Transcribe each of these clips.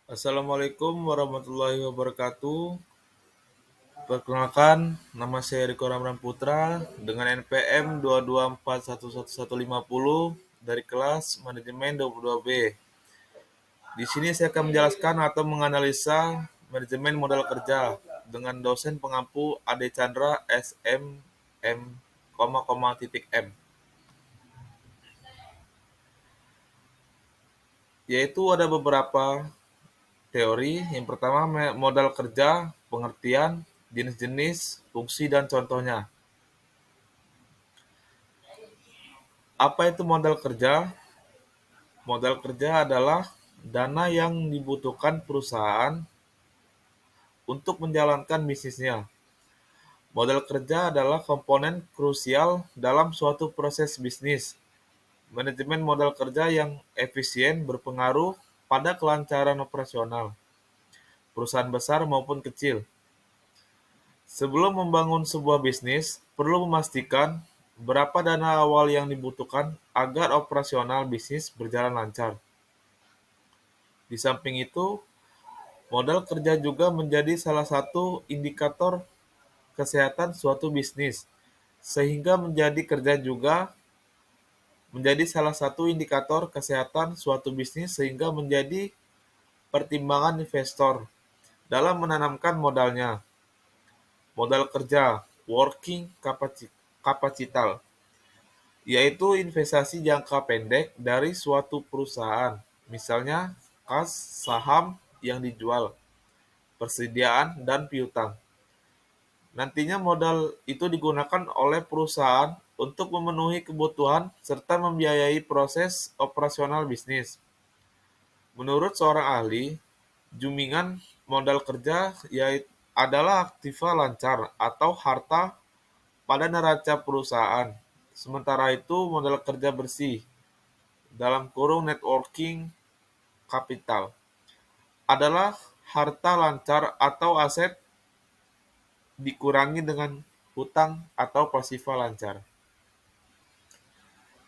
Assalamualaikum warahmatullahi wabarakatuh. Perkenalkan, nama saya Riko Ramran Putra dengan NPM 2241150 dari kelas Manajemen 22B. Di sini saya akan menjelaskan atau menganalisa manajemen modal kerja dengan dosen pengampu Ade Chandra SMM, titik M. Yaitu ada beberapa teori. Yang pertama, modal kerja, pengertian, jenis-jenis, fungsi, dan contohnya. Apa itu modal kerja? Modal kerja adalah dana yang dibutuhkan perusahaan untuk menjalankan bisnisnya. Modal kerja adalah komponen krusial dalam suatu proses bisnis. Manajemen modal kerja yang efisien berpengaruh pada kelancaran operasional, perusahaan besar maupun kecil. Sebelum membangun sebuah bisnis, perlu memastikan berapa dana awal yang dibutuhkan agar operasional bisnis berjalan lancar. Di samping itu, modal kerja juga menjadi salah satu indikator kesehatan suatu bisnis, sehingga menjadi kerja juga menjadi salah satu indikator kesehatan suatu bisnis sehingga menjadi pertimbangan investor dalam menanamkan modalnya. Modal kerja, working capital, yaitu investasi jangka pendek dari suatu perusahaan, misalnya kas, saham yang dijual, persediaan, dan piutang. Nantinya modal itu digunakan oleh perusahaan untuk memenuhi kebutuhan serta membiayai proses operasional bisnis. Menurut seorang ahli, jumingan modal kerja yaitu adalah aktiva lancar atau harta pada neraca perusahaan. Sementara itu, modal kerja bersih dalam kurung networking capital adalah harta lancar atau aset dikurangi dengan hutang atau pasifa lancar.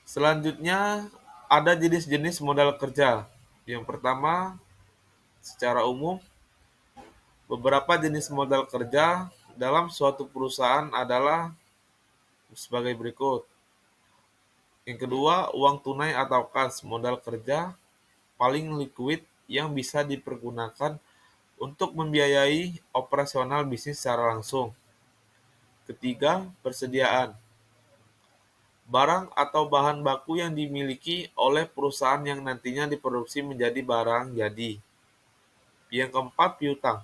Selanjutnya, ada jenis-jenis modal kerja. Yang pertama, secara umum, beberapa jenis modal kerja dalam suatu perusahaan adalah sebagai berikut. Yang kedua, uang tunai atau kas, modal kerja paling liquid yang bisa dipergunakan untuk membiayai operasional bisnis secara langsung. Ketiga, persediaan. Barang atau bahan baku yang dimiliki oleh perusahaan yang nantinya diproduksi menjadi barang jadi. Yang keempat, piutang.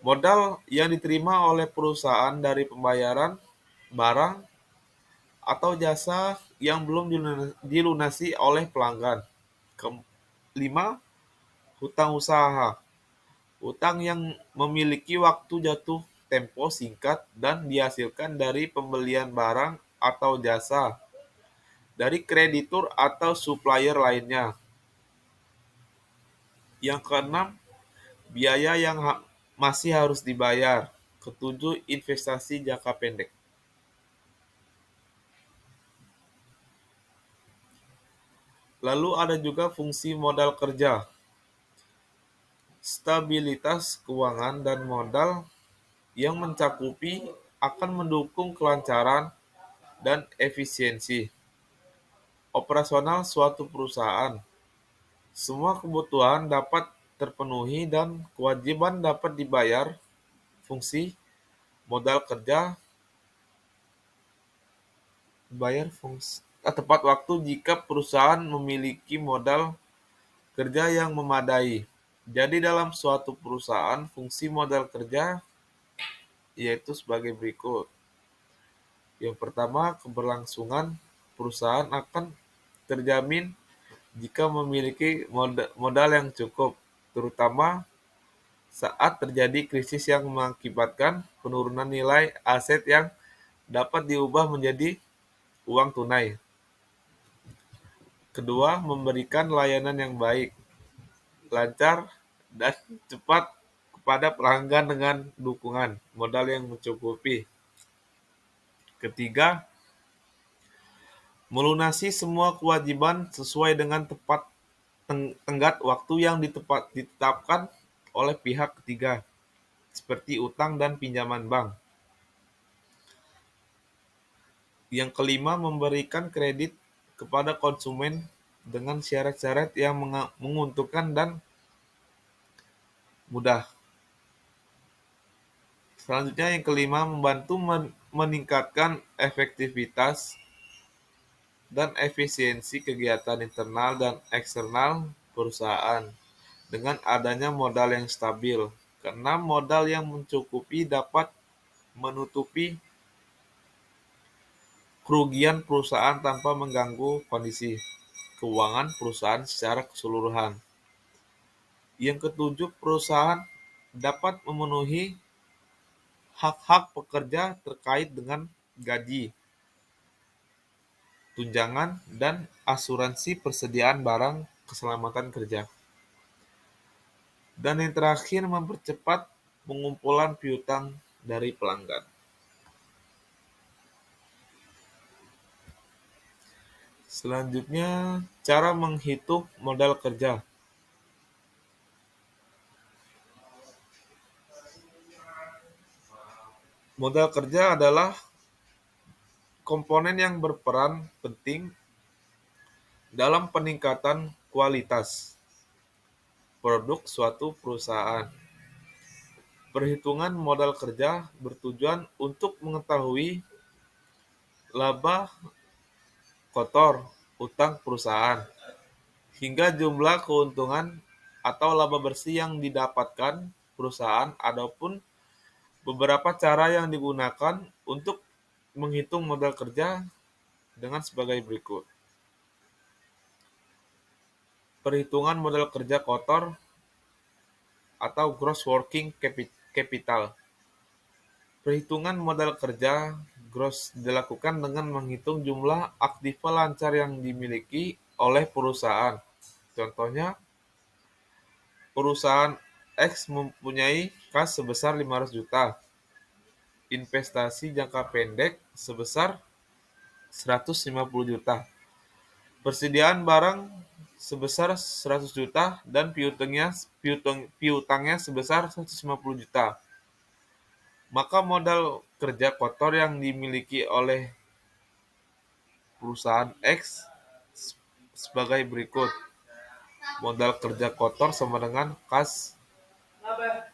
Modal yang diterima oleh perusahaan dari pembayaran barang atau jasa yang belum dilunasi oleh pelanggan. Kelima, hutang usaha. Hutang yang memiliki waktu jatuh tempo singkat dan dihasilkan dari pembelian barang atau jasa dari kreditur atau supplier lainnya. Yang keenam, biaya yang masih harus dibayar. Ketujuh, investasi jangka pendek. Lalu ada juga fungsi modal kerja, stabilitas keuangan dan modal yang mencakupi akan mendukung kelancaran dan efisiensi operasional suatu perusahaan. Semua kebutuhan dapat terpenuhi dan kewajiban dapat dibayar. Fungsi modal kerja bayar fungsi tepat waktu jika perusahaan memiliki modal kerja yang memadai. Jadi dalam suatu perusahaan, fungsi modal kerja yaitu sebagai berikut. Yang pertama, keberlangsungan perusahaan akan terjamin jika memiliki modal yang cukup, terutama saat terjadi krisis yang mengakibatkan penurunan nilai aset yang dapat diubah menjadi uang tunai. Kedua, memberikan layanan yang baik, lancar, dan cepat kepada pelanggan dengan dukungan modal yang mencukupi. Ketiga, melunasi semua kewajiban sesuai dengan tepat tenggat waktu yang ditetapkan oleh pihak ketiga, seperti utang dan pinjaman bank. Yang kelima, memberikan kredit kepada konsumen dengan syarat-syarat yang menguntungkan dan mudah. Selanjutnya yang kelima, membantu meningkatkan efektivitas dan efisiensi kegiatan internal dan eksternal perusahaan dengan adanya modal yang stabil. Karena modal yang mencukupi dapat menutupi kerugian perusahaan tanpa mengganggu kondisi keuangan perusahaan secara keseluruhan. Yang ketujuh, perusahaan dapat memenuhi hak-hak pekerja terkait dengan gaji, tunjangan, dan asuransi persediaan barang keselamatan kerja. Dan yang terakhir, mempercepat pengumpulan piutang dari pelanggan. Selanjutnya, cara menghitung modal kerja. Modal kerja adalah komponen yang berperan penting dalam peningkatan kualitas produk suatu perusahaan. Perhitungan modal kerja bertujuan untuk mengetahui laba kotor utang perusahaan, hingga jumlah keuntungan atau laba bersih yang didapatkan perusahaan. Adapun beberapa cara yang digunakan untuk menghitung modal kerja dengan sebagai berikut. Perhitungan modal kerja kotor atau gross working capital. Perhitungan modal kerja gross dilakukan dengan menghitung jumlah aktiva lancar yang dimiliki oleh perusahaan. Contohnya, perusahaan X mempunyai kas sebesar 500 juta, investasi jangka pendek sebesar 150 juta, persediaan barang sebesar 100 juta, dan piutangnya sebesar 150 juta. Maka modal kerja kotor yang dimiliki oleh perusahaan X sebagai berikut. Modal kerja kotor sama dengan kas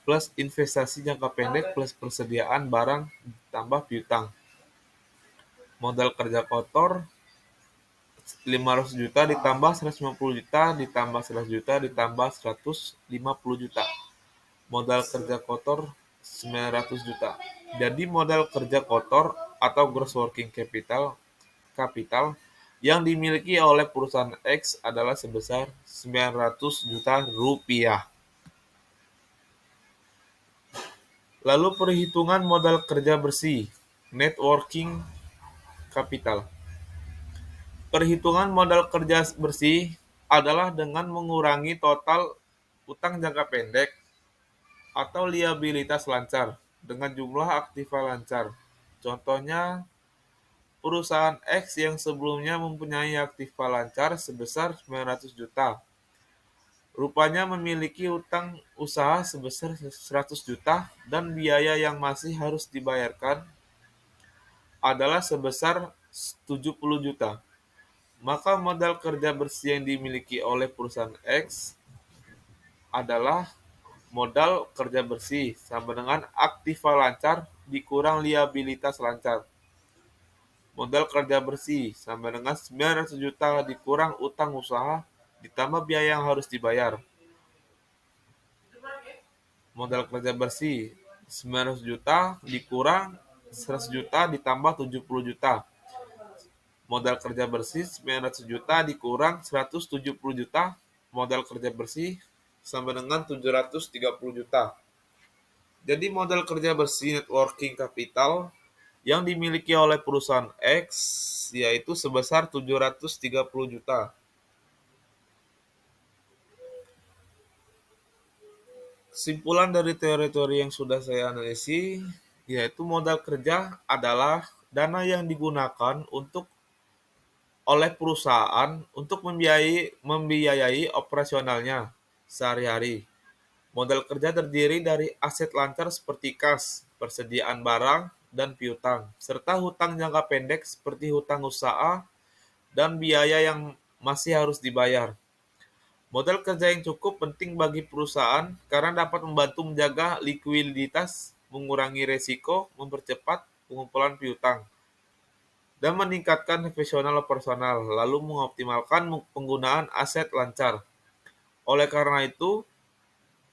plus investasi jangka pendek plus persediaan barang tambah piutang. Modal kerja kotor 500 juta ditambah 150 juta ditambah 100 juta ditambah 150 juta. Modal kerja kotor 900 juta. Jadi modal kerja kotor atau gross working capital yang dimiliki oleh perusahaan X adalah sebesar 900 juta rupiah. Lalu perhitungan modal kerja bersih, net working capital. Perhitungan modal kerja bersih adalah dengan mengurangi total utang jangka pendek atau liabilitas lancar dengan jumlah aktiva lancar. Contohnya, perusahaan X yang sebelumnya mempunyai aktiva lancar sebesar 900 juta. Rupanya memiliki utang usaha sebesar 100 juta dan biaya yang masih harus dibayarkan adalah sebesar 70 juta. Maka modal kerja bersih yang dimiliki oleh perusahaan X adalah modal kerja bersih sama dengan aktiva lancar dikurang liabilitas lancar. Modal kerja bersih sama dengan 900 juta dikurang utang usaha ditambah biaya yang harus dibayar. Modal kerja bersih 900 juta dikurang 100 juta ditambah 70 juta. Modal kerja bersih 900 juta dikurang 170 juta. Modal kerja bersih sama dengan 730 juta. Jadi modal kerja bersih net working capital yang dimiliki oleh perusahaan X yaitu sebesar 730 juta. Kesimpulan dari teori-teori yang sudah saya analisis yaitu modal kerja adalah dana yang digunakan untuk oleh perusahaan untuk membiayai operasionalnya sehari-hari. Modal kerja terdiri dari aset lancar seperti kas, persediaan barang, dan piutang, serta hutang jangka pendek seperti hutang usaha dan biaya yang masih harus dibayar. Modal kerja yang cukup penting bagi perusahaan karena dapat membantu menjaga likuiditas, mengurangi resiko, mempercepat pengumpulan piutang, dan meningkatkan efisiensi operasional, lalu mengoptimalkan penggunaan aset lancar. Oleh karena itu,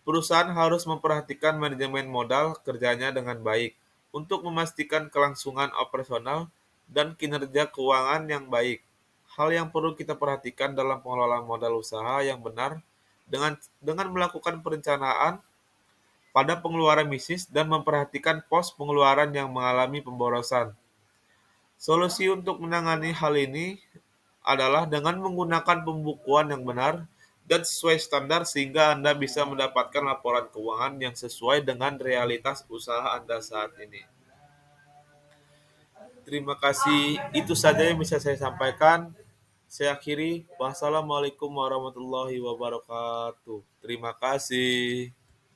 perusahaan harus memperhatikan manajemen modal kerjanya dengan baik untuk memastikan kelangsungan operasional dan kinerja keuangan yang baik. Hal yang perlu kita perhatikan dalam pengelolaan modal usaha yang benar dengan melakukan perencanaan pada pengeluaran bisnis dan memperhatikan pos pengeluaran yang mengalami pemborosan. Solusi untuk menangani hal ini adalah dengan menggunakan pembukuan yang benar dan sesuai standar sehingga Anda bisa mendapatkan laporan keuangan yang sesuai dengan realitas usaha Anda saat ini. Terima kasih. Itu saja yang bisa saya sampaikan. Saya akhiri. Wassalamualaikum warahmatullahi wabarakatuh. Terima kasih.